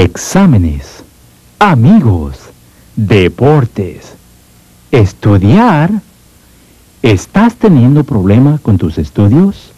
exámenes, amigos, deportes, estudiar. ¿Estás teniendo problema con tus estudios?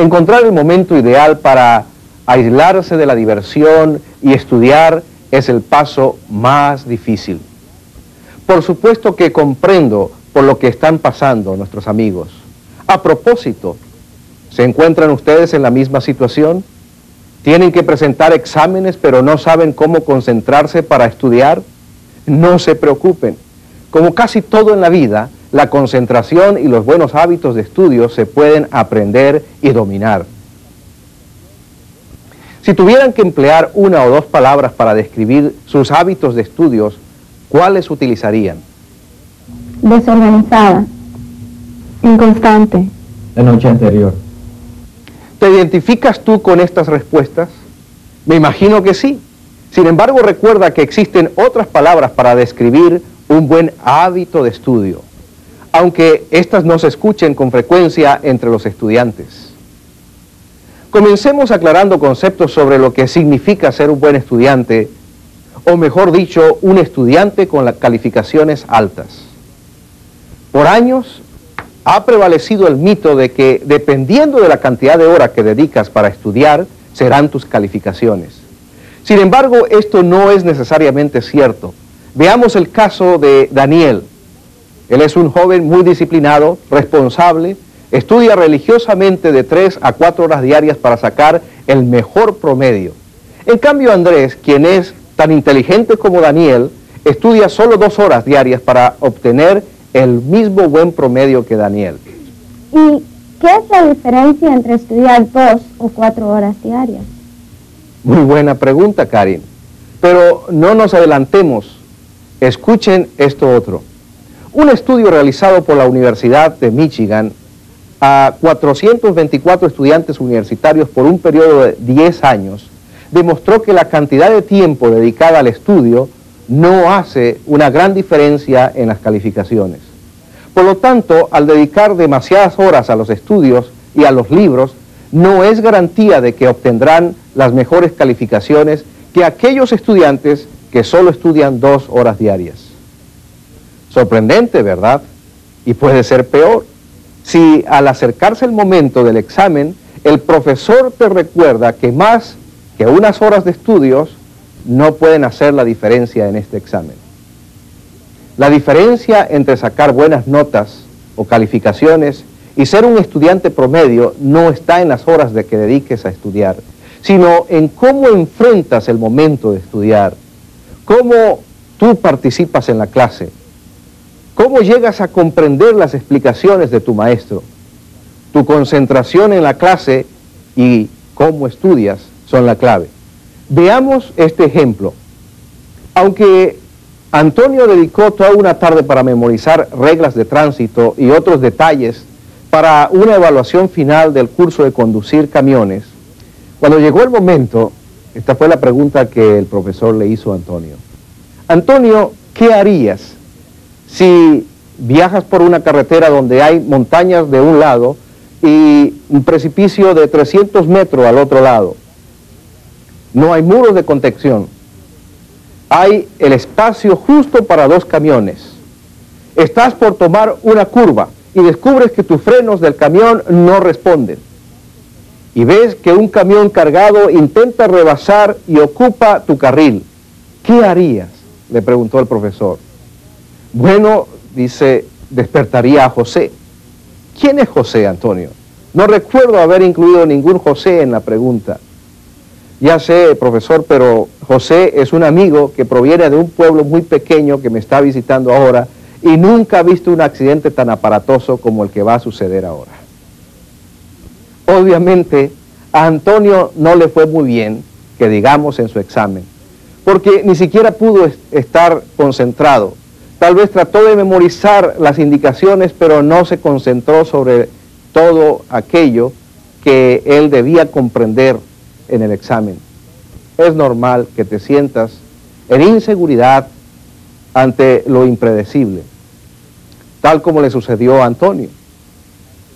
Encontrar el momento ideal para aislarse de la diversión y estudiar es el paso más difícil. Por supuesto que comprendo por lo que están pasando nuestros amigos. A propósito, ¿se encuentran ustedes en la misma situación? ¿Tienen que presentar exámenes pero no saben cómo concentrarse para estudiar? No se preocupen. Como casi todo en la vida, la concentración y los buenos hábitos de estudio se pueden aprender y dominar. Si tuvieran que emplear una o dos palabras para describir sus hábitos de estudios, ¿cuáles utilizarían? Desorganizada, inconstante. La noche anterior. ¿Te identificas tú con estas respuestas? Me imagino que sí. Sin embargo, recuerda que existen otras palabras para describir un buen hábito de estudio, aunque estas no se escuchen con frecuencia entre los estudiantes. Comencemos aclarando conceptos sobre lo que significa ser un buen estudiante, o mejor dicho, un estudiante con las calificaciones altas. Por años ha prevalecido el mito de que dependiendo de la cantidad de horas que dedicas para estudiar, serán tus calificaciones. Sin embargo, esto no es necesariamente cierto. Veamos el caso de Daniel. Él es un joven muy disciplinado, responsable, estudia religiosamente de 3 a 4 horas diarias para sacar el mejor promedio. En cambio, Andrés, quien es tan inteligente como Daniel, estudia solo 2 horas diarias para obtener el mismo buen promedio que Daniel. ¿Y qué es la diferencia entre estudiar 2 o 4 horas diarias? Muy buena pregunta, Karin. Pero no nos adelantemos. Escuchen esto otro. Un estudio realizado por la Universidad de Michigan a 424 estudiantes universitarios por un periodo de 10 años demostró que la cantidad de tiempo dedicada al estudio no hace una gran diferencia en las calificaciones. Por lo tanto, al dedicar demasiadas horas a los estudios y a los libros, no es garantía de que obtendrán las mejores calificaciones que aquellos estudiantes que solo estudian 2 horas diarias. Sorprendente, ¿verdad? Y puede ser peor. Si al acercarse el momento del examen, el profesor te recuerda que más que unas horas de estudios no pueden hacer la diferencia en este examen. La diferencia entre sacar buenas notas o calificaciones y ser un estudiante promedio no está en las horas de que dediques a estudiar, sino en cómo enfrentas el momento de estudiar, cómo tú participas en la clase, cómo llegas a comprender las explicaciones de tu maestro. Tu concentración en la clase y cómo estudias son la clave. Veamos este ejemplo. Aunque Antonio dedicó toda una tarde para memorizar reglas de tránsito y otros detalles para una evaluación final del curso de conducir camiones, cuando llegó el momento, esta fue la pregunta que el profesor le hizo a Antonio. Antonio, ¿qué harías si viajas por una carretera donde hay montañas de un lado y un precipicio de 300 metros al otro lado? No hay muros de contención. Hay el espacio justo para 2 camiones. Estás por tomar una curva y descubres que tus frenos del camión no responden. Y ves que un camión cargado intenta rebasar y ocupa tu carril. ¿Qué harías?, le preguntó el profesor. Bueno, dice, despertaría a José. ¿Quién es José, Antonio? No recuerdo haber incluido ningún José en la pregunta. Ya sé, profesor, pero José es un amigo que proviene de un pueblo muy pequeño que me está visitando ahora y nunca ha visto un accidente tan aparatoso como el que va a suceder ahora. Obviamente, a Antonio no le fue muy bien, que digamos, en su examen, porque ni siquiera pudo estar concentrado. Tal vez trató de memorizar las indicaciones, pero no se concentró sobre todo aquello que él debía comprender en el examen. Es normal que te sientas en inseguridad ante lo impredecible, tal como le sucedió a Antonio.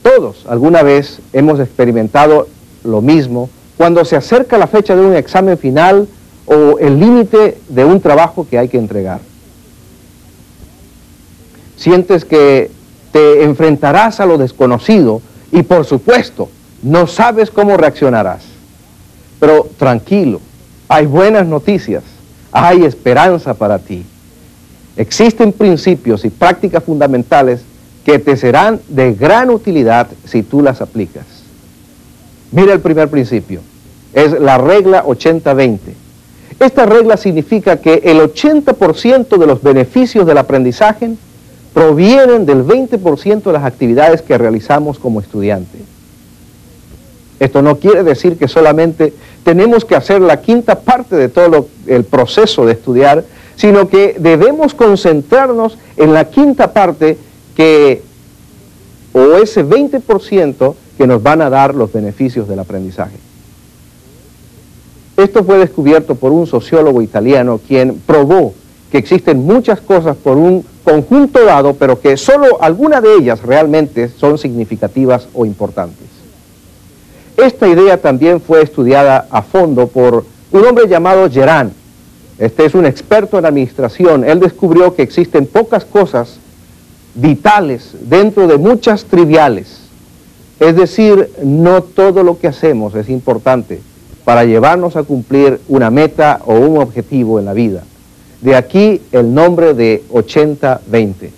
Todos alguna vez hemos experimentado lo mismo cuando se acerca la fecha de un examen final o el límite de un trabajo que hay que entregar. Sientes que te enfrentarás a lo desconocido y, por supuesto, no sabes cómo reaccionarás. Pero tranquilo, hay buenas noticias, hay esperanza para ti. Existen principios y prácticas fundamentales que te serán de gran utilidad si tú las aplicas. Mira el primer principio, es la regla 80-20. Esta regla significa que el 80% de los beneficios del aprendizaje provienen del 20% de las actividades que realizamos como estudiante. Esto no quiere decir que solamente tenemos que hacer la quinta parte de todo el proceso de estudiar, sino que debemos concentrarnos en la quinta parte o ese 20% que nos van a dar los beneficios del aprendizaje. Esto fue descubierto por un sociólogo italiano quien probó que existen muchas cosas por un conjunto dado, pero que solo algunas de ellas realmente son significativas o importantes. Esta idea también fue estudiada a fondo por un hombre llamado Gerán. Este es un experto en administración. Él descubrió que existen pocas cosas vitales dentro de muchas triviales. Es decir, no todo lo que hacemos es importante para llevarnos a cumplir una meta o un objetivo en la vida. De aquí el nombre de 80-20.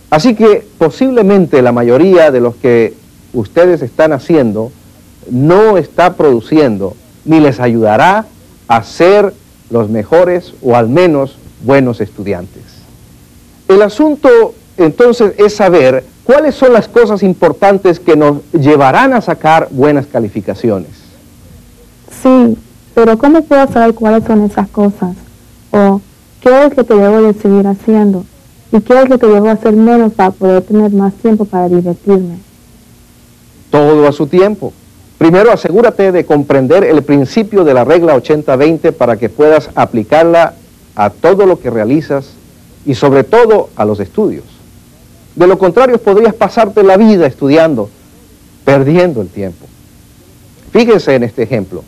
Así que posiblemente la mayoría de los que ustedes están haciendo no está produciendo ni les ayudará a ser los mejores o al menos buenos estudiantes. El asunto entonces es saber cuáles son las cosas importantes que nos llevarán a sacar buenas calificaciones. Sí, pero ¿cómo puedo saber cuáles son esas cosas? ¿O qué es lo que debo de seguir haciendo? ¿Y qué es lo que debo hacer menos para poder tener más tiempo para divertirme? Todo a su tiempo. Primero asegúrate de comprender el principio de la regla 80-20 para que puedas aplicarla a todo lo que realizas y sobre todo a los estudios. De lo contrario podrías pasarte la vida estudiando, perdiendo el tiempo. Fíjense en este ejemplo.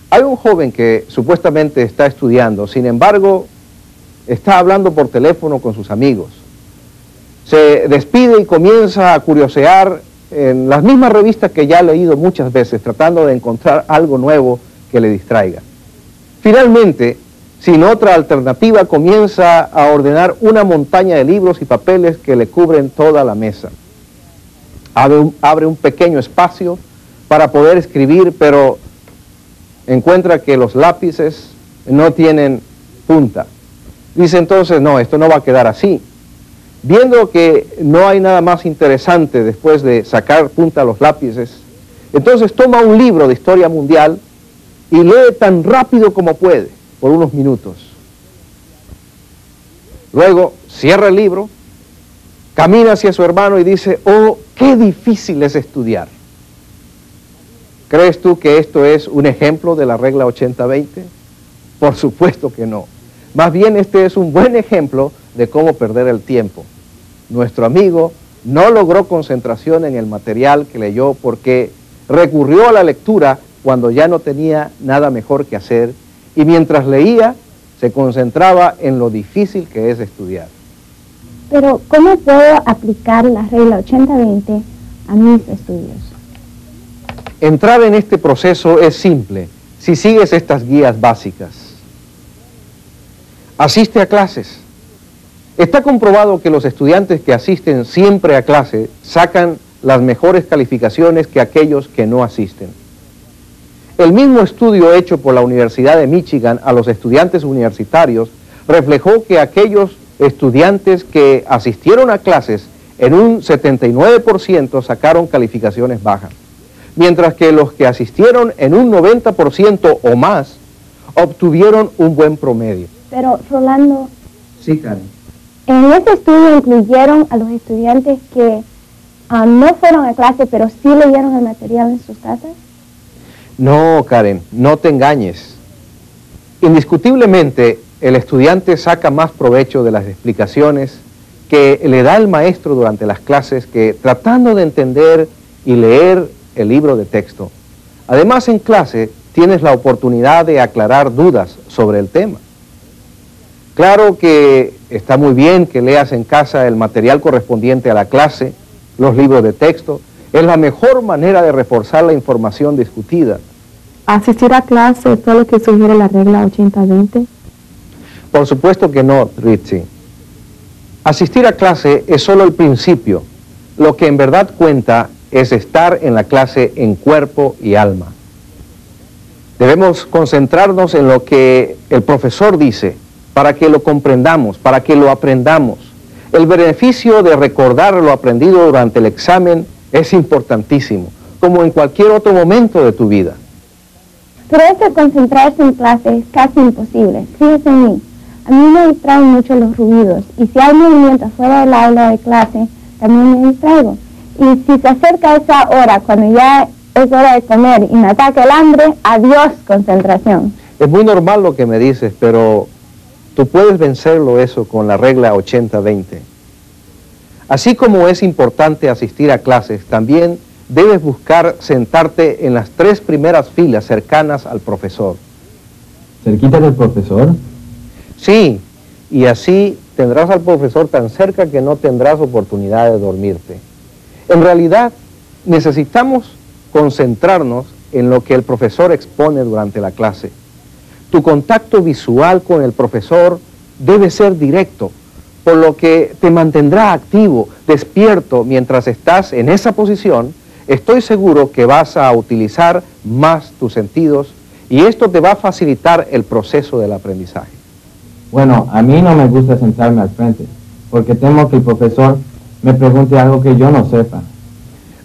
Hay un joven que supuestamente está estudiando, sin embargo, está hablando por teléfono con sus amigos. Se despide y comienza a curiosear en las mismas revistas que ya ha leído muchas veces, tratando de encontrar algo nuevo que le distraiga. Finalmente, sin otra alternativa, comienza a ordenar una montaña de libros y papeles que le cubren toda la mesa. Abre un pequeño espacio para poder escribir, pero encuentra que los lápices no tienen punta. Dice entonces, no, esto no va a quedar así. Viendo que no hay nada más interesante después de sacar punta a los lápices, entonces toma un libro de historia mundial y lee tan rápido como puede, por unos minutos. Luego cierra el libro, camina hacia su hermano y dice, oh, qué difícil es estudiar. ¿Crees tú que esto es un ejemplo de la regla 80-20? Por supuesto que no. Más bien este es un buen ejemplo de cómo perder el tiempo. Nuestro amigo no logró concentración en el material que leyó porque recurrió a la lectura cuando ya no tenía nada mejor que hacer y mientras leía se concentraba en lo difícil que es estudiar. Pero, ¿cómo puedo aplicar la regla 80-20 a mis estudios? Entrar en este proceso es simple si sigues estas guías básicas. Asiste a clases. Está comprobado que los estudiantes que asisten siempre a clase sacan las mejores calificaciones que aquellos que no asisten. El mismo estudio hecho por la Universidad de Michigan a los estudiantes universitarios reflejó que aquellos estudiantes que asistieron a clases en un 79% sacaron calificaciones bajas, mientras que los que asistieron en un 90% o más obtuvieron un buen promedio. Pero, Rolando, Sí, Karen. en ese estudio incluyeron a los estudiantes que no fueron a clase, pero sí leyeron el material en sus casas. No, Karen, no te engañes. Indiscutiblemente, el estudiante saca más provecho de las explicaciones que le da el maestro durante las clases que tratando de entender y leer el libro de texto. Además, en clase tienes la oportunidad de aclarar dudas sobre el tema. Claro que está muy bien que leas en casa el material correspondiente a la clase, los libros de texto. Es la mejor manera de reforzar la información discutida. ¿Asistir a clase es todo lo que sugiere la regla 80-20? Por supuesto que no, Ritzy. Asistir a clase es solo el principio. Lo que en verdad cuenta es estar en la clase en cuerpo y alma. Debemos concentrarnos en lo que el profesor dice para que lo comprendamos, para que lo aprendamos. El beneficio de recordar lo aprendido durante el examen es importantísimo, como en cualquier otro momento de tu vida. Pero eso concentrarse en clase es casi imposible. Fíjese en mí. A mí me distraen mucho los ruidos y si hay movimiento fuera del aula de clase, también me distraigo. Y si se acerca esa hora, cuando ya es hora de comer y me ataca el hambre, adiós concentración. Es muy normal lo que me dices, pero tú puedes vencerlo eso con la regla 80-20. Así como es importante asistir a clases, también debes buscar sentarte en las 3 primeras filas cercanas al profesor. ¿Cerquita del profesor? Sí, y así tendrás al profesor tan cerca que no tendrás oportunidad de dormirte. En realidad, necesitamos concentrarnos en lo que el profesor expone durante la clase. Tu contacto visual con el profesor debe ser directo, por lo que te mantendrá activo, despierto mientras estás en esa posición. Estoy seguro que vas a utilizar más tus sentidos y esto te va a facilitar el proceso del aprendizaje. Bueno, a mí no me gusta sentarme al frente, porque temo que el profesor me pregunte algo que yo no sepa.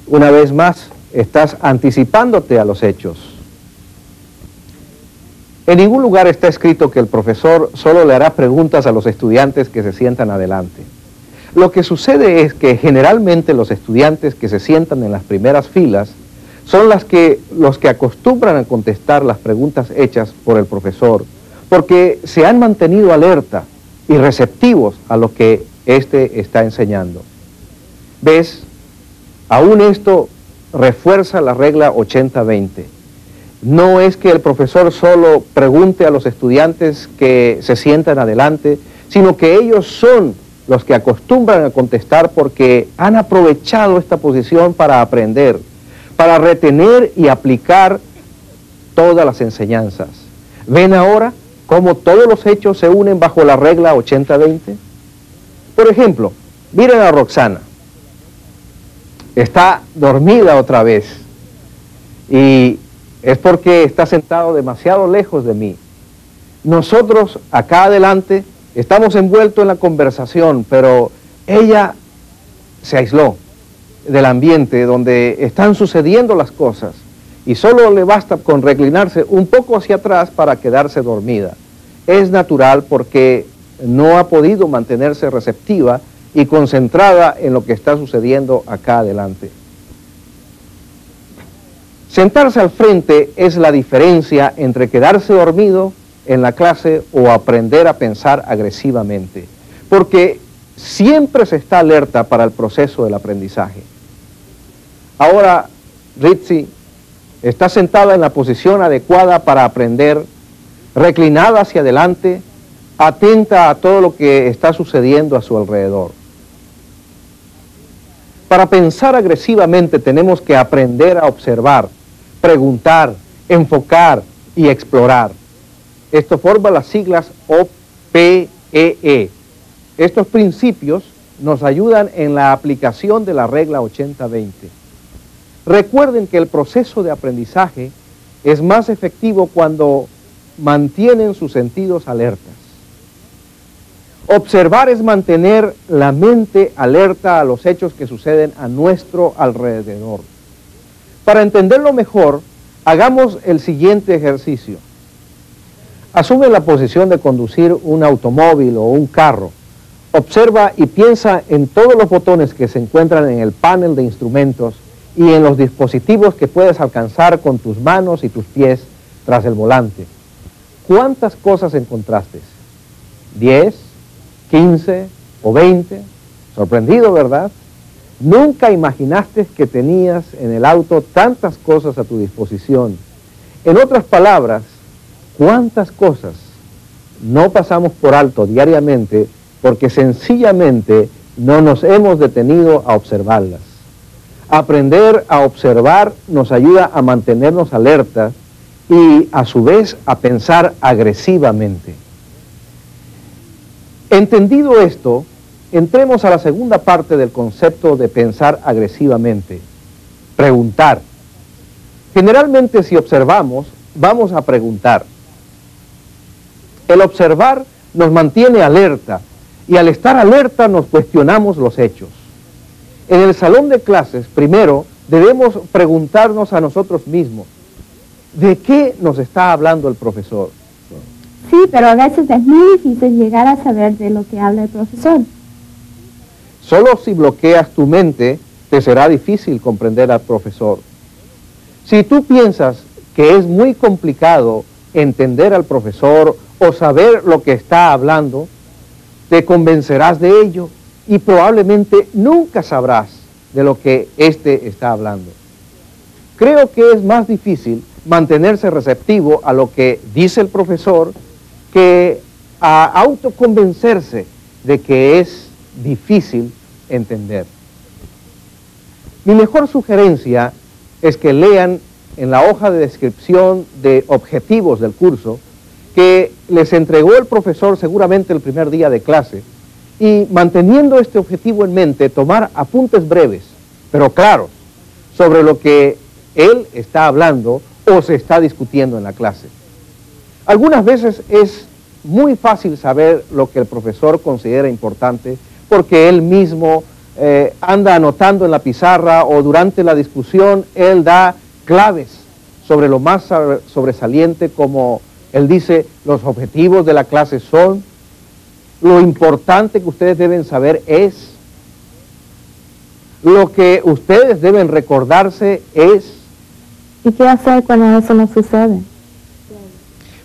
Una vez más, estás anticipándote a los hechos. En ningún lugar está escrito que el profesor solo le hará preguntas a los estudiantes que se sientan adelante. Lo que sucede es que generalmente los estudiantes que se sientan en las primeras filas son los que acostumbran a contestar las preguntas hechas por el profesor, porque se han mantenido alerta y receptivos a lo que éste está enseñando. ¿Ves? Aún esto refuerza la regla 80-20. No es que el profesor solo pregunte a los estudiantes que se sientan adelante, sino que ellos son los que acostumbran a contestar porque han aprovechado esta posición para aprender, para retener y aplicar todas las enseñanzas. ¿Ven ahora cómo todos los hechos se unen bajo la regla 80-20? Por ejemplo, miren a Roxana. Está dormida otra vez y es porque está sentado demasiado lejos de mí. Nosotros acá adelante estamos envueltos en la conversación, pero ella se aisló del ambiente donde están sucediendo las cosas y solo le basta con reclinarse un poco hacia atrás para quedarse dormida. Es natural porque no ha podido mantenerse receptiva y concentrada en lo que está sucediendo acá adelante. Sentarse al frente es la diferencia entre quedarse dormido en la clase o aprender a pensar agresivamente, porque siempre se está alerta para el proceso del aprendizaje. Ahora, Ritzy está sentada en la posición adecuada para aprender, reclinada hacia adelante, atenta a todo lo que está sucediendo a su alrededor. Para pensar agresivamente tenemos que aprender a observar, preguntar, enfocar y explorar. Esto forma las siglas OPEE. Estos principios nos ayudan en la aplicación de la regla 80-20. Recuerden que el proceso de aprendizaje es más efectivo cuando mantienen sus sentidos alertas. Observar es mantener la mente alerta a los hechos que suceden a nuestro alrededor. Para entenderlo mejor, hagamos el siguiente ejercicio. Asume la posición de conducir un automóvil o un carro. Observa y piensa en todos los botones que se encuentran en el panel de instrumentos y en los dispositivos que puedes alcanzar con tus manos y tus pies tras el volante. ¿Cuántas cosas encontraste? ¿10, 15 o 20? Sorprendido, ¿verdad? Nunca imaginaste que tenías en el auto tantas cosas a tu disposición. En otras palabras, ¿cuántas cosas no pasamos por alto diariamente porque sencillamente no nos hemos detenido a observarlas? Aprender a observar nos ayuda a mantenernos alertas y a su vez a pensar agresivamente. Entendido esto, entremos a la segunda parte del concepto de pensar agresivamente. Preguntar. Generalmente si observamos, vamos a preguntar. El observar nos mantiene alerta y al estar alerta nos cuestionamos los hechos. En el salón de clases, primero, debemos preguntarnos a nosotros mismos, ¿de qué nos está hablando el profesor? Sí, pero a veces es muy difícil llegar a saber de lo que habla el profesor. Solo si bloqueas tu mente, te será difícil comprender al profesor. Si tú piensas que es muy complicado entender al profesor o saber lo que está hablando, te convencerás de ello y probablemente nunca sabrás de lo que éste está hablando. Creo que es más difícil mantenerse receptivo a lo que dice el profesor que a autoconvencerse de que es difícil entender. Mi mejor sugerencia es que lean en la hoja de descripción de objetivos del curso que les entregó el profesor seguramente el primer día de clase y manteniendo este objetivo en mente, tomar apuntes breves, pero claros, sobre lo que él está hablando o se está discutiendo en la clase. Algunas veces es muy fácil saber lo que el profesor considera importante porque él mismo anda anotando en la pizarra o durante la discusión él da claves sobre lo más sobresaliente, como él dice, los objetivos de la clase son, lo importante que ustedes deben saber es, lo que ustedes deben recordarse es. ¿Y qué hacer cuando eso no sucede?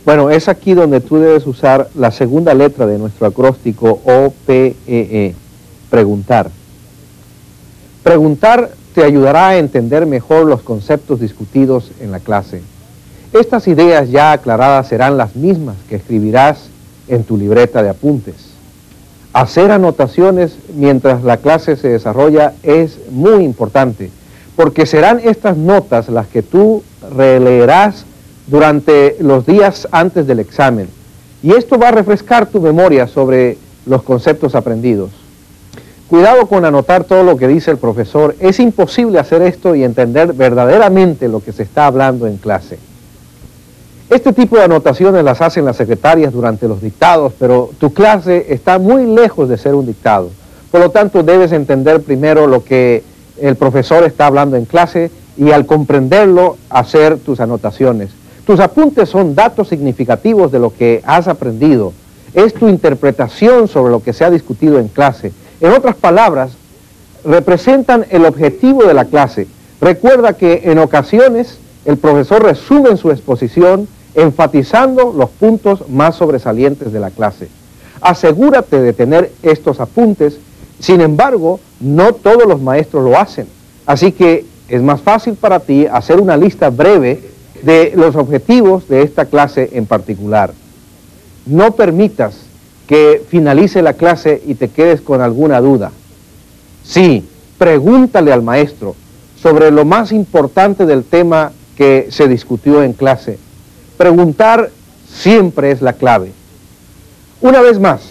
Bueno, es aquí donde tú debes usar la segunda letra de nuestro acróstico OPEE, preguntar. Preguntar te ayudará a entender mejor los conceptos discutidos en la clase. Estas ideas ya aclaradas serán las mismas que escribirás en tu libreta de apuntes. Hacer anotaciones mientras la clase se desarrolla es muy importante, porque serán estas notas las que tú releerás durante los días antes del examen. Y esto va a refrescar tu memoria sobre los conceptos aprendidos. Cuidado con anotar todo lo que dice el profesor. Es imposible hacer esto y entender verdaderamente lo que se está hablando en clase. Este tipo de anotaciones las hacen las secretarias durante los dictados, pero tu clase está muy lejos de ser un dictado. Por lo tanto, debes entender primero lo que el profesor está hablando en clase y al comprenderlo, hacer tus anotaciones. Tus apuntes son datos significativos de lo que has aprendido. Es tu interpretación sobre lo que se ha discutido en clase. En otras palabras, representan el objetivo de la clase. Recuerda que en ocasiones el profesor resume en su exposición enfatizando los puntos más sobresalientes de la clase. Asegúrate de tener estos apuntes, sin embargo, no todos los maestros lo hacen. Así que es más fácil para ti hacer una lista breve de los objetivos de esta clase en particular. No permitas que finalice la clase y te quedes con alguna duda. Sí, pregúntale al maestro sobre lo más importante del tema que se discutió en clase. Preguntar siempre es la clave. Una vez más,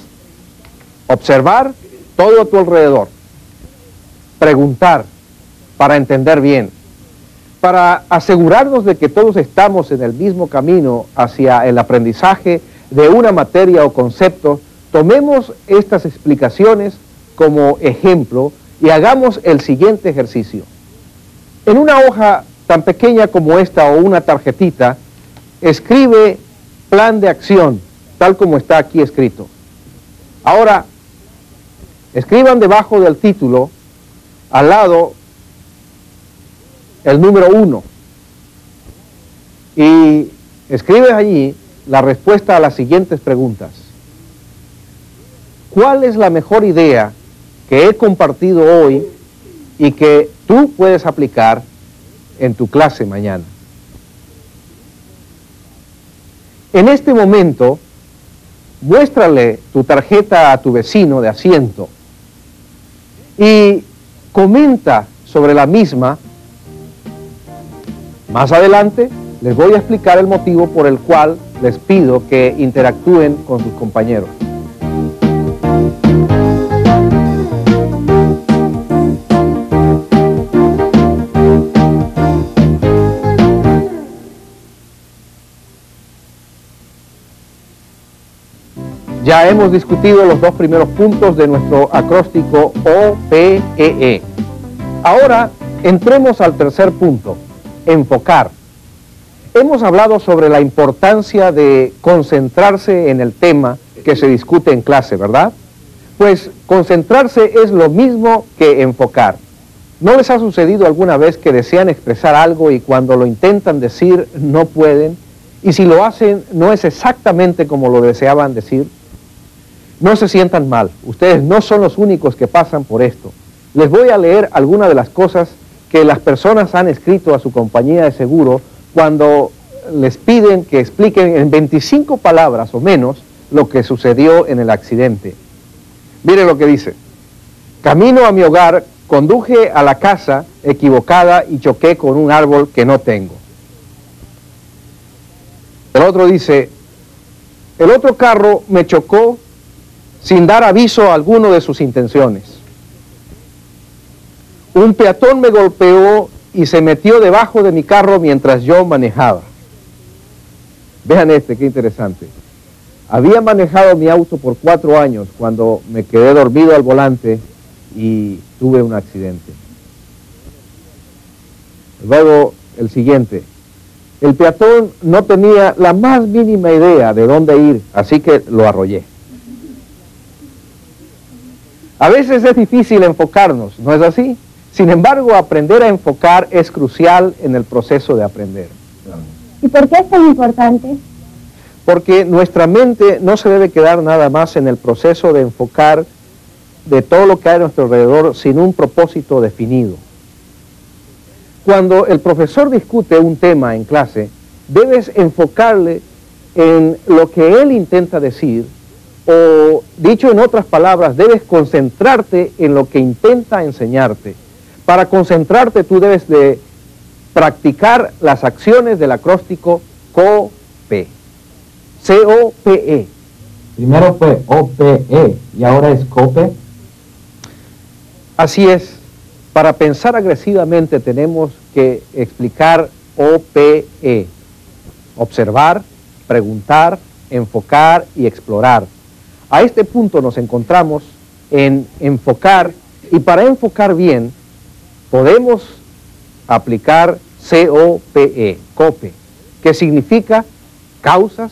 observar todo a tu alrededor. Preguntar para entender bien. Para asegurarnos de que todos estamos en el mismo camino hacia el aprendizaje de una materia o concepto, tomemos estas explicaciones como ejemplo y hagamos el siguiente ejercicio. En una hoja tan pequeña como esta o una tarjetita, escribe plan de acción, tal como está aquí escrito. Ahora, escriban debajo del título, al lado, el número 1. Y escribe allí la respuesta a las siguientes preguntas. ¿Cuál es la mejor idea que he compartido hoy y que tú puedes aplicar en tu clase mañana? En este momento, muéstrale tu tarjeta a tu vecino de asiento y comenta sobre la misma. Más adelante les voy a explicar el motivo por el cual les pido que interactúen con sus compañeros. Ya hemos discutido los dos primeros puntos de nuestro acróstico OPEE. Ahora entremos al tercer punto, enfocar. Hemos hablado sobre la importancia de concentrarse en el tema que se discute en clase, ¿verdad? Pues concentrarse es lo mismo que enfocar. ¿No les ha sucedido alguna vez que desean expresar algo y cuando lo intentan decir no pueden? Y si lo hacen no es exactamente como lo deseaban decir. No se sientan mal, ustedes no son los únicos que pasan por esto. Les voy a leer algunas de las cosas que las personas han escrito a su compañía de seguro cuando les piden que expliquen en 25 palabras o menos lo que sucedió en el accidente. Miren lo que dice. Camino a mi hogar, conduje a la casa equivocada y choqué con un árbol que no tengo. El otro dice, el otro carro me chocó sin dar aviso a alguno de sus intenciones. Un peatón me golpeó y se metió debajo de mi carro mientras yo manejaba. Vean este, qué interesante. Había manejado mi auto por 4 años cuando me quedé dormido al volante y tuve un accidente. Luego, el siguiente. El peatón no tenía la más mínima idea de dónde ir, así que lo arrollé. A veces es difícil enfocarnos, ¿no es así? Sin embargo, aprender a enfocar es crucial en el proceso de aprender. ¿Y por qué es tan importante? Porque nuestra mente no se debe quedar nada más en el proceso de enfocar de todo lo que hay a nuestro alrededor sin un propósito definido. Cuando el profesor discute un tema en clase, debes enfocarle en lo que él intenta decir, o dicho en otras palabras, debes concentrarte en lo que intenta enseñarte. Para concentrarte tú debes de practicar las acciones del acróstico COPE. C-O-P-E. Primero fue O-P-E y ahora es COPE. Así es. Para pensar agresivamente tenemos que explicar O-P-E. Observar, preguntar, enfocar y explorar. A este punto nos encontramos en enfocar, y para enfocar bien podemos aplicar COPE, COPE, que significa causas,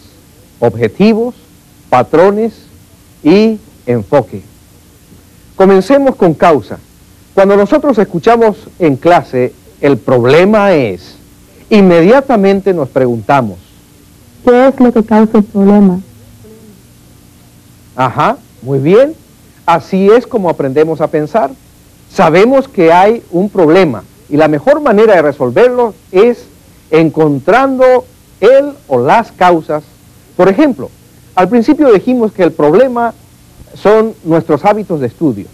objetivos, patrones y enfoque. Comencemos con causa. Cuando nosotros escuchamos en clase el problema es, inmediatamente nos preguntamos, ¿qué es lo que causa el problema? ajá, muy bien, así es como aprendemos a pensar. Sabemos que hay un problema y la mejor manera de resolverlo es encontrando el o las causas. Por ejemplo, al principio dijimos que el problema son nuestros hábitos de estudio.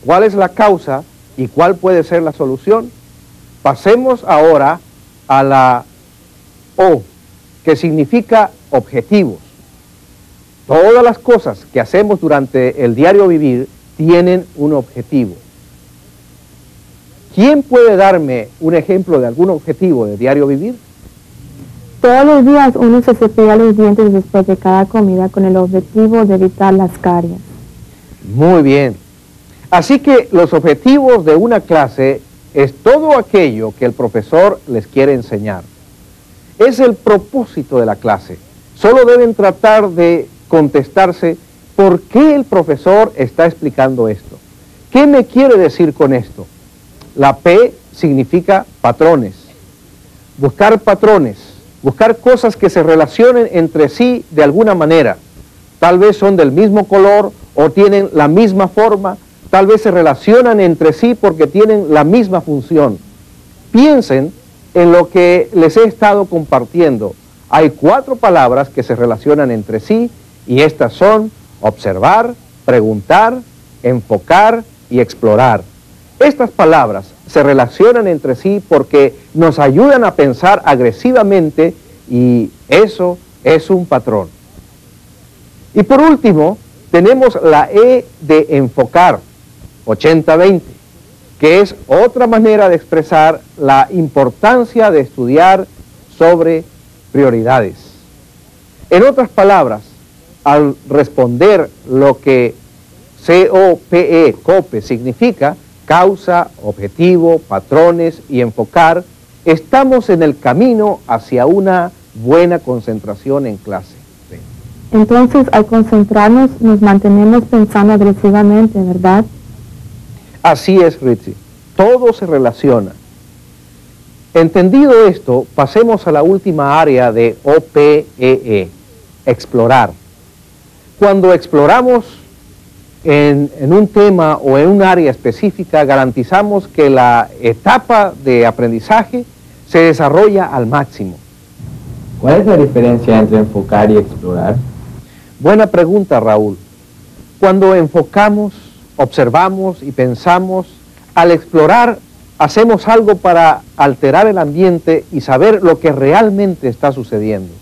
¿Cuál es la causa y cuál puede ser la solución? Pasemos ahora a la O, que significa objetivos. Todas las cosas que hacemos durante el diario vivir tienen un objetivo. ¿Quién puede darme un ejemplo de algún objetivo de diario vivir? Todos los días uno se cepilla los dientes después de cada comida con el objetivo de evitar las caries. Muy bien. Así que los objetivos de una clase es todo aquello que el profesor les quiere enseñar. Es el propósito de la clase. Solo deben tratar de contestarse por qué el profesor está explicando esto. ¿Qué me quiere decir con esto? La P significa patrones. Buscar patrones, buscar cosas que se relacionen entre sí de alguna manera. Tal vez son del mismo color o tienen la misma forma, tal vez se relacionan entre sí porque tienen la misma función. Piensen en lo que les he estado compartiendo. Hay 4 palabras que se relacionan entre sí y estas son observar, preguntar, enfocar y explorar. Estas palabras se relacionan entre sí porque nos ayudan a pensar agresivamente y eso es un patrón. Y por último, tenemos la E de enfocar, 80-20, que es otra manera de expresar la importancia de estudiar sobre prioridades. En otras palabras, al responder lo que COPE, COPE significa causa, objetivo, patrones y enfocar, estamos en el camino hacia una buena concentración en clase. Sí. Entonces, al concentrarnos, nos mantenemos pensando agresivamente, ¿verdad? Así es, Ritzy. Todo se relaciona. Entendido esto, pasemos a la última área de OPEE, explorar. Cuando exploramos en un tema o en un área específica, garantizamos que la etapa de aprendizaje se desarrolla al máximo. ¿Cuál es la diferencia entre enfocar y explorar? Buena pregunta, Raúl. Cuando enfocamos, observamos y pensamos, al explorar hacemos algo para alterar el ambiente y saber lo que realmente está sucediendo.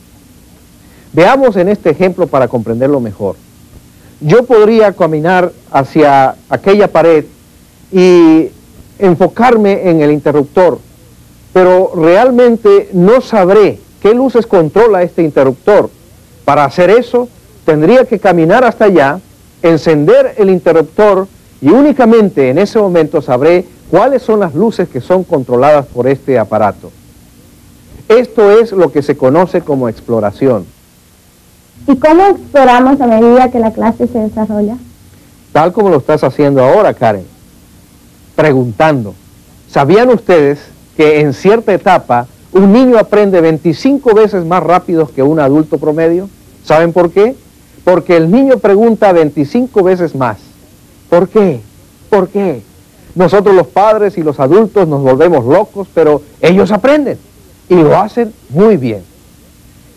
Veamos en este ejemplo para comprenderlo mejor. Yo podría caminar hacia aquella pared y enfocarme en el interruptor, pero realmente no sabré qué luces controla este interruptor. Para hacer eso, tendría que caminar hasta allá, encender el interruptor y únicamente en ese momento sabré cuáles son las luces que son controladas por este aparato. Esto es lo que se conoce como exploración. ¿Y cómo exploramos a medida que la clase se desarrolla? Tal como lo estás haciendo ahora, Karen. Preguntando. ¿Sabían ustedes que en cierta etapa un niño aprende 25 veces más rápido que un adulto promedio? ¿Saben por qué? Porque el niño pregunta 25 veces más. ¿Por qué? ¿Por qué? Nosotros los padres y los adultos nos volvemos locos, pero ellos aprenden y lo hacen muy bien.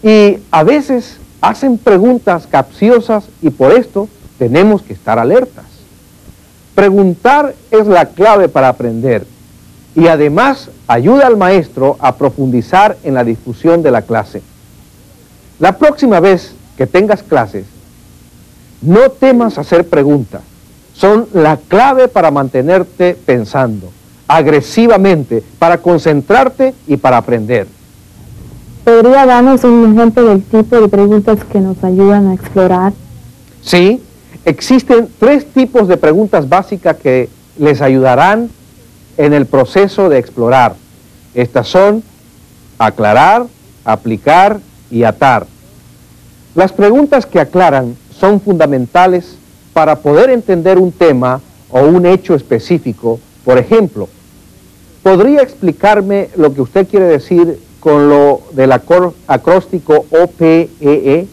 Y a veces hacen preguntas capciosas y por esto tenemos que estar alertas. Preguntar es la clave para aprender y además ayuda al maestro a profundizar en la discusión de la clase. La próxima vez que tengas clases, no temas hacer preguntas. Son la clave para mantenerte pensando agresivamente, para concentrarte y para aprender. ¿Podría darnos un ejemplo del tipo de preguntas que nos ayudan a explorar? Sí, existen 3 tipos de preguntas básicas que les ayudarán en el proceso de explorar. Estas son aclarar, aplicar y atar. Las preguntas que aclaran son fundamentales para poder entender un tema o un hecho específico. Por ejemplo, ¿podría explicarme lo que usted quiere decir con lo del acróstico OPEE?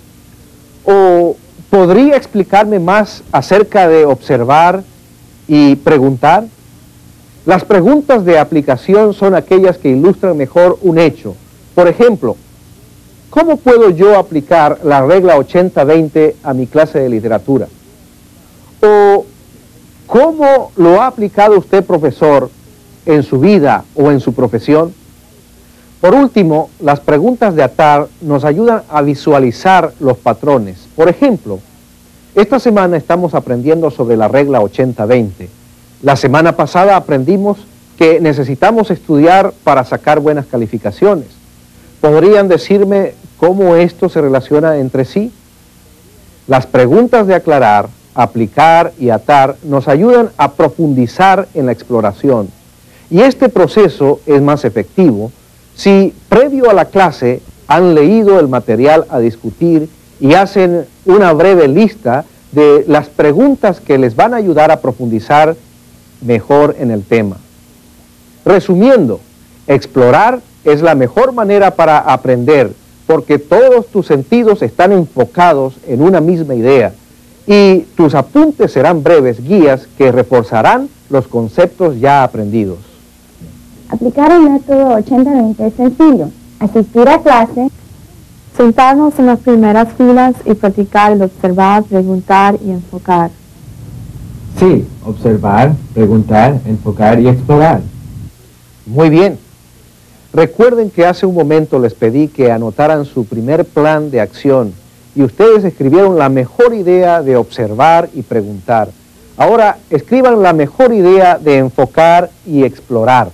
¿O podría explicarme más acerca de observar y preguntar? Las preguntas de aplicación son aquellas que ilustran mejor un hecho. Por ejemplo, ¿cómo puedo yo aplicar la regla 80-20 a mi clase de literatura? ¿O cómo lo ha aplicado usted, profesor, en su vida o en su profesión? Por último, las preguntas de atar nos ayudan a visualizar los patrones. Por ejemplo, esta semana estamos aprendiendo sobre la regla 80-20. La semana pasada aprendimos que necesitamos estudiar para sacar buenas calificaciones. ¿Podrían decirme cómo esto se relaciona entre sí? Las preguntas de aclarar, aplicar y atar nos ayudan a profundizar en la exploración. Y este proceso es más efectivo si previo a la clase han leído el material a discutir y hacen una breve lista de las preguntas que les van a ayudar a profundizar mejor en el tema. Resumiendo, explorar es la mejor manera para aprender porque todos tus sentidos están enfocados en una misma idea y tus apuntes serán breves guías que reforzarán los conceptos ya aprendidos. Aplicar el método 80-20 es sencillo. Asistir a clase, sentarnos en las primeras filas y practicar el observar, preguntar y enfocar. Sí, observar, preguntar, enfocar y explorar. Muy bien. Recuerden que hace un momento les pedí que anotaran su primer plan de acción y ustedes escribieron la mejor idea de observar y preguntar. Ahora escriban la mejor idea de enfocar y explorar.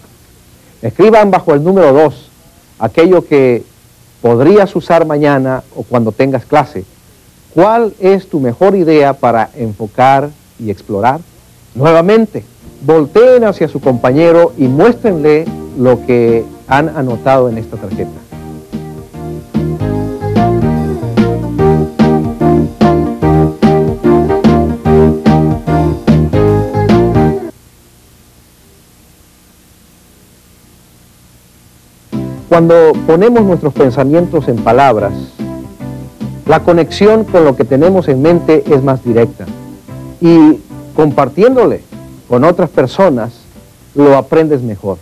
Escriban bajo el número 2, aquello que podrías usar mañana o cuando tengas clase. ¿Cuál es tu mejor idea para enfocar y explorar? Nuevamente, volteen hacia su compañero y muéstrenle lo que han anotado en esta tarjeta. Cuando ponemos nuestros pensamientos en palabras, la conexión con lo que tenemos en mente es más directa. Y compartiéndole con otras personas, lo aprendes mejor.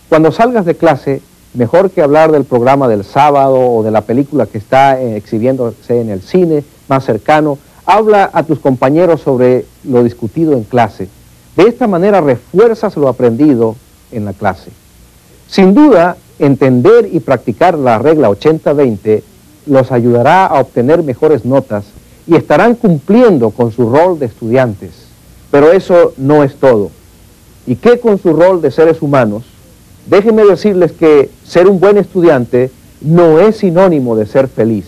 Cuando salgas de clase, mejor que hablar del programa del sábado o de la película que está exhibiéndose en el cine más cercano, habla a tus compañeros sobre lo discutido en clase. De esta manera refuerzas lo aprendido en la clase. Sin duda, entender y practicar la regla 80-20 los ayudará a obtener mejores notas y estarán cumpliendo con su rol de estudiantes. Pero eso no es todo. ¿Y qué con su rol de seres humanos? Déjenme decirles que ser un buen estudiante no es sinónimo de ser feliz.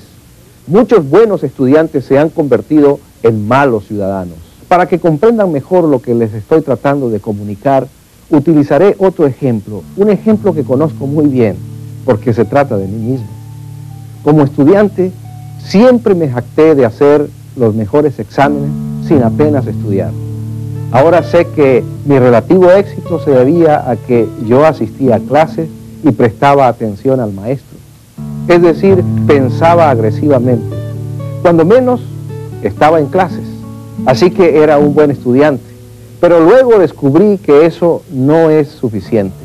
Muchos buenos estudiantes se han convertido en malos ciudadanos. Para que comprendan mejor lo que les estoy tratando de comunicar, utilizaré otro ejemplo, un ejemplo que conozco muy bien, porque se trata de mí mismo. Como estudiante, siempre me jacté de hacer los mejores exámenes sin apenas estudiar. Ahora sé que mi relativo éxito se debía a que yo asistía a clases y prestaba atención al maestro. Es decir, pensaba agresivamente. Cuando menos, estaba en clases, así que era un buen estudiante. Pero luego descubrí que eso no es suficiente.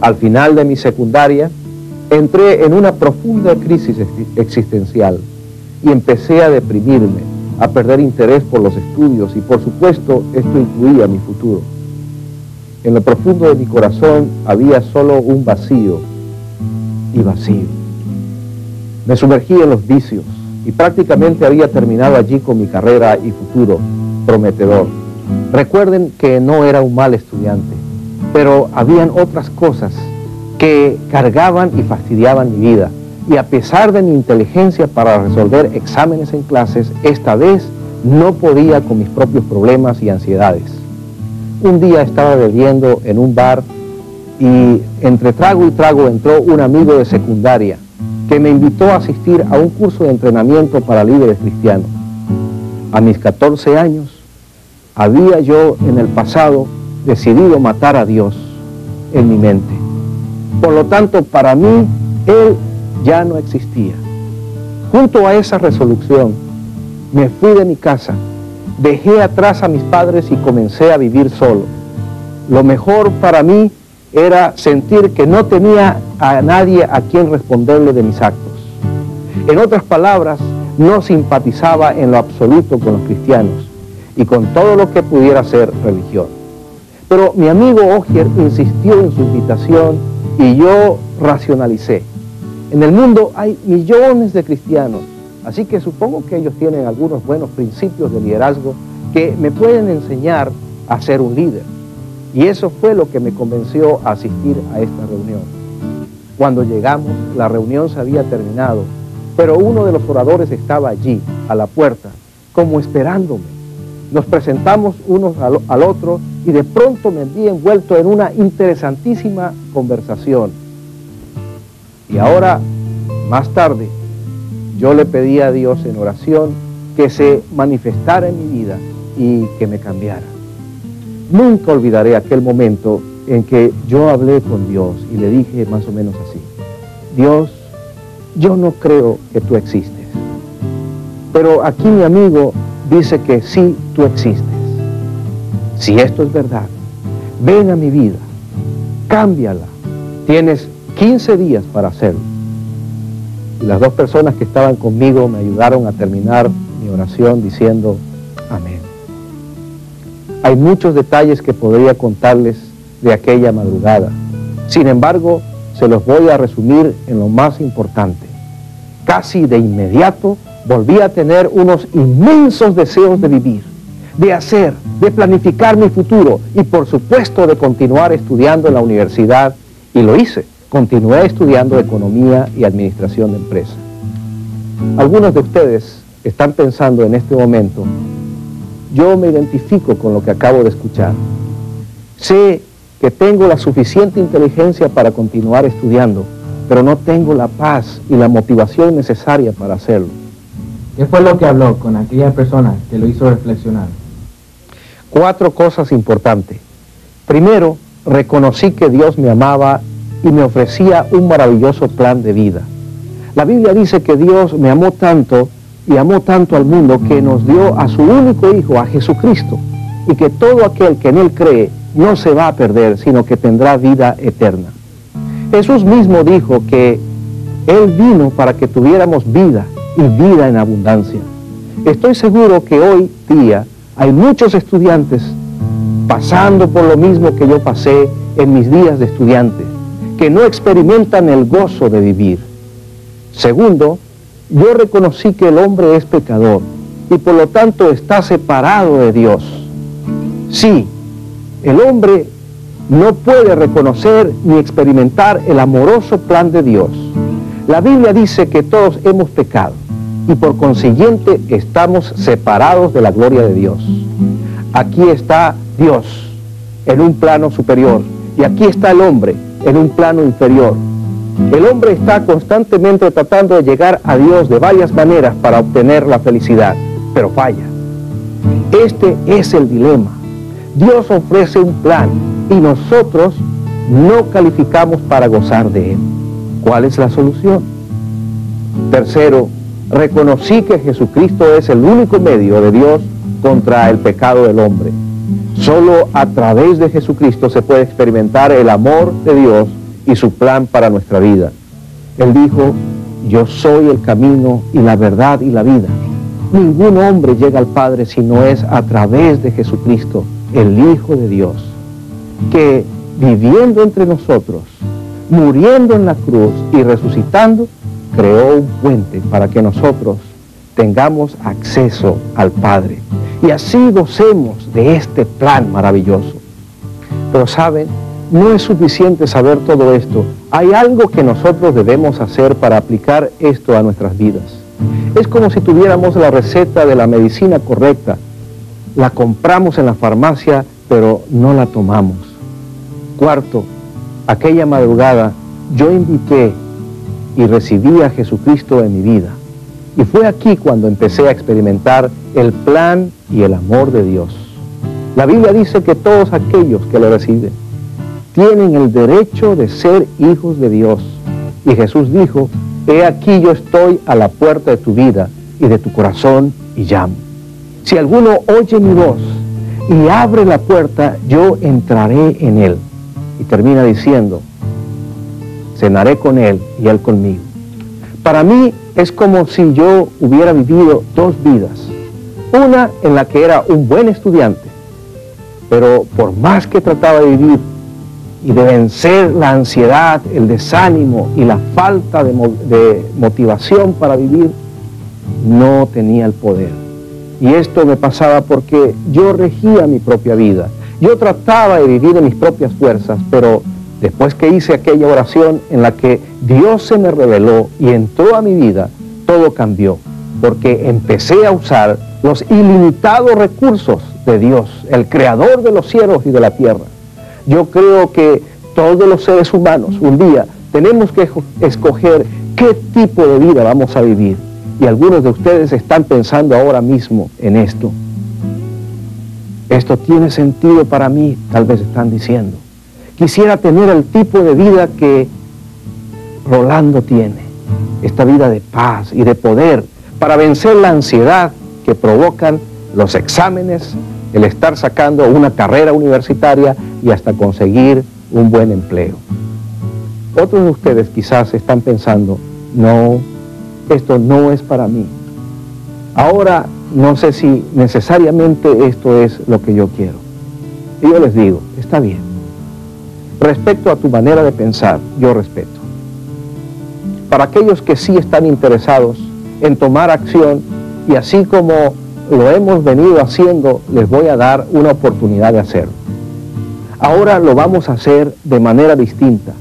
Al final de mi secundaria, entré en una profunda crisis existencial y empecé a deprimirme, a perder interés por los estudios y por supuesto esto incluía mi futuro. En lo profundo de mi corazón había solo un vacío y vacío. Me sumergí en los vicios y prácticamente había terminado allí con mi carrera y futuro prometedor. Recuerden que no era un mal estudiante, pero habían otras cosas que cargaban y fastidiaban mi vida. Y a pesar de mi inteligencia para resolver exámenes en clases, esta vez no podía con mis propios problemas y ansiedades. Un día estaba bebiendo en un bar y entre trago y trago entró un amigo de secundaria que me invitó a asistir a un curso de entrenamiento para líderes cristianos. A mis 14 años, había yo en el pasado decidido matar a Dios en mi mente. Por lo tanto, para mí, Él ya no existía. Junto a esa resolución, me fui de mi casa, dejé atrás a mis padres y comencé a vivir solo. Lo mejor para mí era sentir que no tenía a nadie a quien responderle de mis actos. En otras palabras, no simpatizaba en lo absoluto con los cristianos y con todo lo que pudiera ser religión. Pero mi amigo Ogier insistió en su invitación y yo racionalicé. En el mundo hay millones de cristianos, así que supongo que ellos tienen algunos buenos principios de liderazgo que me pueden enseñar a ser un líder. Y eso fue lo que me convenció a asistir a esta reunión. Cuando llegamos, la reunión se había terminado, pero uno de los oradores estaba allí, a la puerta, como esperándome. Nos presentamos unos al otro y de pronto me vi envuelto en una interesantísima conversación. Y ahora, más tarde, yo le pedí a Dios en oración que se manifestara en mi vida y que me cambiara. Nunca olvidaré aquel momento en que yo hablé con Dios y le dije más o menos así: Dios, yo no creo que tú existes, pero aquí mi amigo dice que sí, tú existes. Si esto es verdad, ven a mi vida, cámbiala. Tienes 15 días para hacerlo. Y las dos personas que estaban conmigo me ayudaron a terminar mi oración diciendo amén. Hay muchos detalles que podría contarles de aquella madrugada. Sin embargo, se los voy a resumir en lo más importante. Casi de inmediato volví a tener unos inmensos deseos de vivir, de hacer, de planificar mi futuro y por supuesto de continuar estudiando en la universidad, y lo hice. Continué estudiando economía y administración de empresas. Algunos de ustedes están pensando en este momento: yo me identifico con lo que acabo de escuchar. Sé que tengo la suficiente inteligencia para continuar estudiando, pero no tengo la paz y la motivación necesaria para hacerlo. ¿Qué fue lo que habló con aquella persona que lo hizo reflexionar? 4 cosas importantes. Primero, reconocí que Dios me amaba y me ofrecía un maravilloso plan de vida. La Biblia dice que Dios me amó tanto y amó tanto al mundo que nos dio a su único Hijo, a Jesucristo, y que todo aquel que en Él cree no se va a perder, sino que tendrá vida eterna. Jesús mismo dijo que Él vino para que tuviéramos vida y vida en abundancia. Estoy seguro que hoy día hay muchos estudiantes pasando por lo mismo que yo pasé en mis días de estudiante, que no experimentan el gozo de vivir. Segundo, yo reconocí que el hombre es pecador y por lo tanto está separado de Dios. Sí, el hombre no puede reconocer ni experimentar el amoroso plan de Dios. La Biblia dice que todos hemos pecado y por consiguiente estamos separados de la gloria de Dios. Aquí está Dios en un plano superior y aquí está el hombre en un plano inferior. El hombre está constantemente tratando de llegar a Dios de varias maneras para obtener la felicidad, pero falla. Este es el dilema. Dios ofrece un plan y nosotros no calificamos para gozar de él. ¿Cuál es la solución? Tercero, reconocí que Jesucristo es el único medio de Dios contra el pecado del hombre. Solo a través de Jesucristo se puede experimentar el amor de Dios y su plan para nuestra vida. Él dijo: yo soy el camino y la verdad y la vida. Ningún hombre llega al Padre si no es a través de Jesucristo, el Hijo de Dios, que viviendo entre nosotros, muriendo en la cruz y resucitando, creó un puente para que nosotros tengamos acceso al Padre y así gocemos de este plan maravilloso. Pero saben, no es suficiente saber todo esto. Hay algo que nosotros debemos hacer para aplicar esto a nuestras vidas. Es como si tuviéramos la receta de la medicina correcta, la compramos en la farmacia, pero no la tomamos. Cuarto, aquella madrugada yo invité y recibí a Jesucristo en mi vida. Y fue aquí cuando empecé a experimentar el plan y el amor de Dios. La Biblia dice que todos aquellos que lo reciben tienen el derecho de ser hijos de Dios. Y Jesús dijo: he aquí yo estoy a la puerta de tu vida y de tu corazón y llamo. Si alguno oye mi voz y abre la puerta, yo entraré en él. Y termina diciendo: cenaré con él y él conmigo. Para mí es como si yo hubiera vivido 2 vidas. Una en la que era un buen estudiante, pero por más que trataba de vivir y de vencer la ansiedad, el desánimo y la falta de motivación para vivir, no tenía el poder. Y esto me pasaba porque yo regía mi propia vida. Yo trataba de vivir en mis propias fuerzas, pero Después que hice aquella oración en la que Dios se me reveló y entró a mi vida, todo cambió, porque empecé a usar los ilimitados recursos de Dios, el creador de los cielos y de la tierra. Yo creo que todos los seres humanos un día tenemos que escoger qué tipo de vida vamos a vivir. Y algunos de ustedes están pensando ahora mismo en esto. Esto tiene sentido para mí, tal vez están diciendo. Quisiera tener el tipo de vida que Rolando tiene, esta vida de paz y de poder para vencer la ansiedad que provocan los exámenes, el estar sacando una carrera universitaria y hasta conseguir un buen empleo. Otros de ustedes quizás están pensando, no, esto no es para mí. Ahora no sé si necesariamente esto es lo que yo quiero. Y yo les digo, está bien. Respecto a tu manera de pensar, yo respeto. Para aquellos que sí están interesados en tomar acción, y así como lo hemos venido haciendo, les voy a dar una oportunidad de hacerlo. Ahora lo vamos a hacer de manera distinta.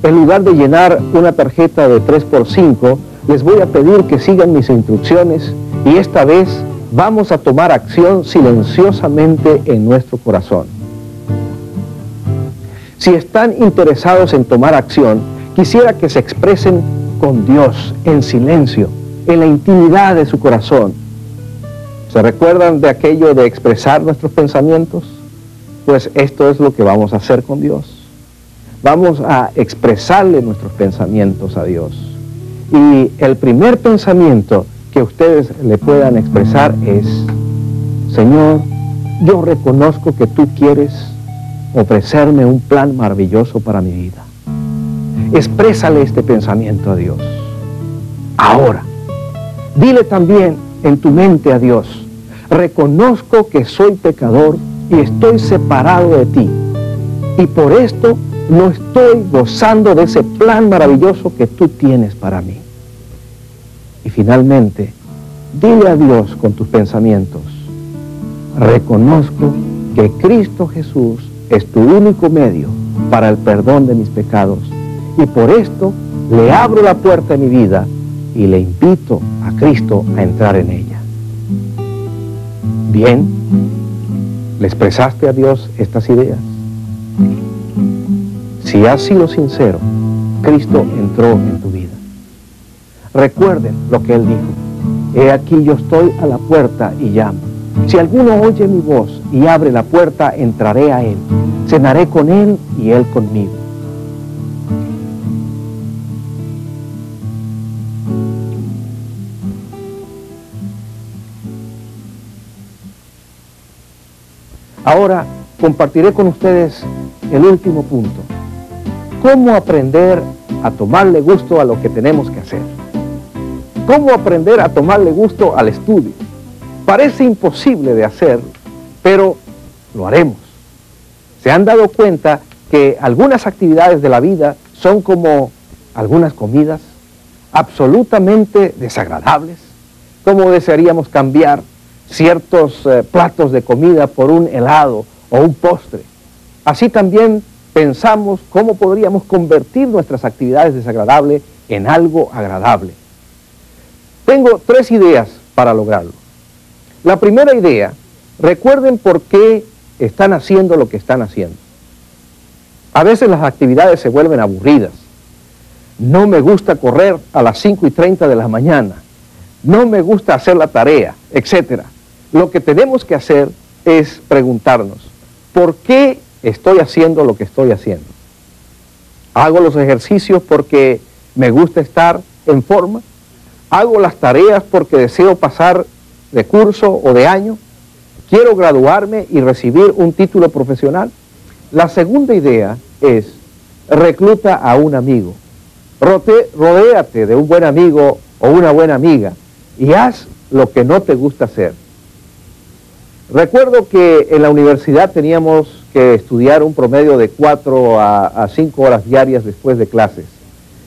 En lugar de llenar una tarjeta de 3x5, les voy a pedir que sigan mis instrucciones y esta vez vamos a tomar acción silenciosamente en nuestro corazón. Si están interesados en tomar acción, quisiera que se expresen con Dios en silencio, en la intimidad de su corazón. ¿Se recuerdan de aquello de expresar nuestros pensamientos? Pues esto es lo que vamos a hacer con Dios. Vamos a expresarle nuestros pensamientos a Dios. Y el primer pensamiento que ustedes le puedan expresar es, Señor, yo reconozco que tú quieres ofrecerme un plan maravilloso para mi vida. Exprésale este pensamiento a Dios. Ahora, dile también en tu mente a Dios, reconozco que soy pecador y estoy separado de ti. Y por esto no estoy gozando de ese plan maravilloso que tú tienes para mí. Y finalmente, dile a Dios con tus pensamientos, reconozco que Cristo Jesús es tu único medio para el perdón de mis pecados. Y por esto le abro la puerta de mi vida y le invito a Cristo a entrar en ella. Bien, ¿le expresaste a Dios estas ideas? Si has sido sincero, Cristo entró en tu vida. Recuerden lo que Él dijo. He aquí yo estoy a la puerta y llamo. Si alguno oye mi voz y abre la puerta, entraré a Él. Cenaré con Él y Él conmigo. Ahora compartiré con ustedes el último punto. ¿Cómo aprender a tomarle gusto a lo que tenemos que hacer? ¿Cómo aprender a tomarle gusto al estudio? Parece imposible de hacer, pero lo haremos. ¿Se han dado cuenta que algunas actividades de la vida son como algunas comidas absolutamente desagradables? ¿Cómo desearíamos cambiar ciertos platos de comida por un helado o un postre? Así también pensamos cómo podríamos convertir nuestras actividades desagradables en algo agradable. Tengo 3 ideas para lograrlo. La primera idea, recuerden por qué están haciendo lo que están haciendo. A veces las actividades se vuelven aburridas. No me gusta correr a las 5:30 de la mañana. No me gusta hacer la tarea, etc. Lo que tenemos que hacer es preguntarnos, ¿por qué estoy haciendo lo que estoy haciendo? ¿Hago los ejercicios porque me gusta estar en forma? ¿Hago las tareas porque deseo pasar de curso o de año? ¿Quiero graduarme y recibir un título profesional? La segunda idea es, recluta a un amigo. Rodéate de un buen amigo o una buena amiga y haz lo que no te gusta hacer. Recuerdo que en la universidad teníamos que estudiar un promedio de 4 a 5 horas diarias después de clases.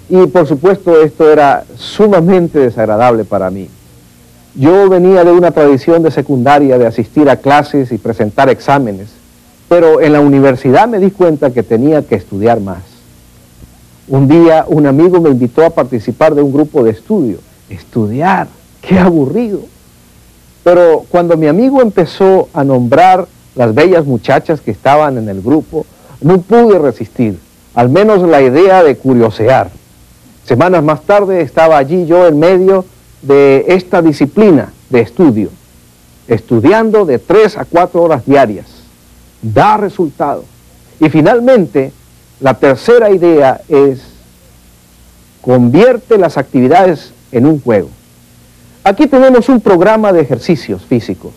Y por supuesto esto era sumamente desagradable para mí. Yo venía de una tradición de secundaria de asistir a clases y presentar exámenes, pero en la universidad me di cuenta que tenía que estudiar más. Un día un amigo me invitó a participar de un grupo de estudio. Estudiar, qué aburrido. Pero cuando mi amigo empezó a nombrar las bellas muchachas que estaban en el grupo, no pude resistir, al menos la idea de curiosear. Semanas más tarde estaba allí yo en medio de esta disciplina de estudio, estudiando de 3 a 4 horas diarias. Da resultado. Y finalmente, la tercera idea es: convierte las actividades en un juego. Aquí tenemos un programa de ejercicios físicos.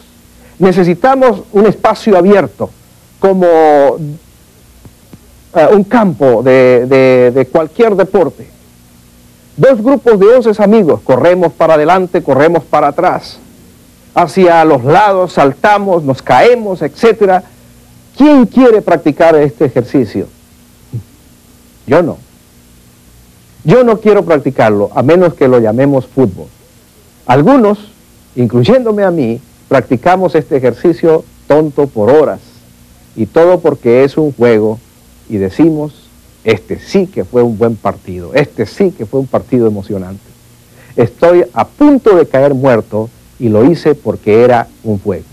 Necesitamos un espacio abierto, como un campo de cualquier deporte. 2 grupos de 11 amigos, corremos para adelante, corremos para atrás, hacia los lados, saltamos, nos caemos, etc. ¿Quién quiere practicar este ejercicio? Yo no. Yo no quiero practicarlo, a menos que lo llamemos fútbol. Algunos, incluyéndome a mí, practicamos este ejercicio tonto por horas, y todo porque es un juego, y decimos: este sí que fue un buen partido, este sí que fue un partido emocionante. Estoy a punto de caer muerto, y lo hice porque era un juego.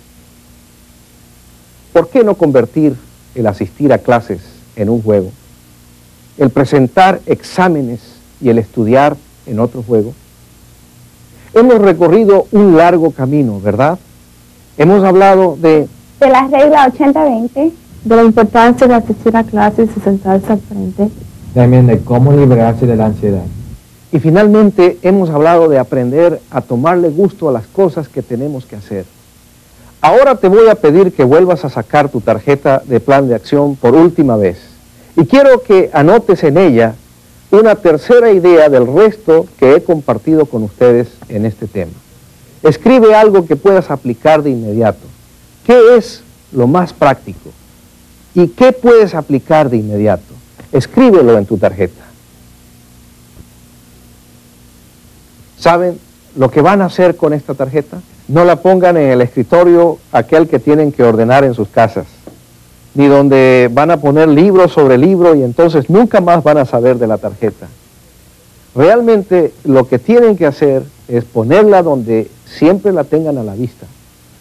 ¿Por qué no convertir el asistir a clases en un juego? El presentar exámenes y el estudiar en otro juego. Hemos recorrido un largo camino, ¿verdad? Hemos hablado de la regla 80-20, de la importancia de asistir a clases y sentarse al frente, También de cómo liberarse de la ansiedad. y finalmente hemos hablado de aprender a tomarle gusto a las cosas que tenemos que hacer. Ahora te voy a pedir que vuelvas a sacar tu tarjeta de plan de acción por última vez. Y quiero que anotes en ella una tercera idea del resto que he compartido con ustedes en este tema. Escribe algo que puedas aplicar de inmediato. ¿Qué es lo más práctico? ¿Y qué puedes aplicar de inmediato? Escríbelo en tu tarjeta. ¿Saben lo que van a hacer con esta tarjeta? No la pongan en el escritorio aquel que tienen que ordenar en sus casas, ni donde van a poner libro sobre libro y entonces nunca más van a saber de la tarjeta. Realmente lo que tienen que hacer es ponerla donde siempre la tengan a la vista,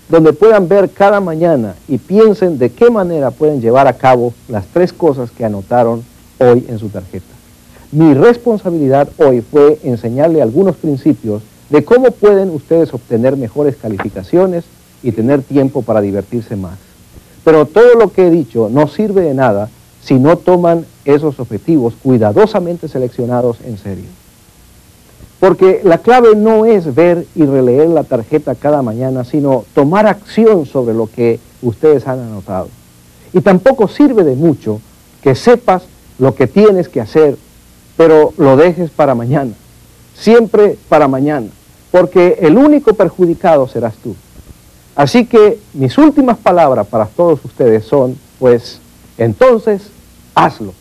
donde puedan ver cada mañana y piensen de qué manera pueden llevar a cabo las 3 cosas que anotaron hoy en su tarjeta. Mi responsabilidad hoy fue enseñarle algunos principios de cómo pueden ustedes obtener mejores calificaciones y tener tiempo para divertirse más. Pero todo lo que he dicho no sirve de nada si no toman esos objetivos cuidadosamente seleccionados en serio. Porque la clave no es ver y releer la tarjeta cada mañana, sino tomar acción sobre lo que ustedes han anotado. Y tampoco sirve de mucho que sepas lo que tienes que hacer, pero lo dejes para mañana. Siempre para mañana, porque el único perjudicado serás tú. Así que mis últimas palabras para todos ustedes son, pues, entonces, hazlo.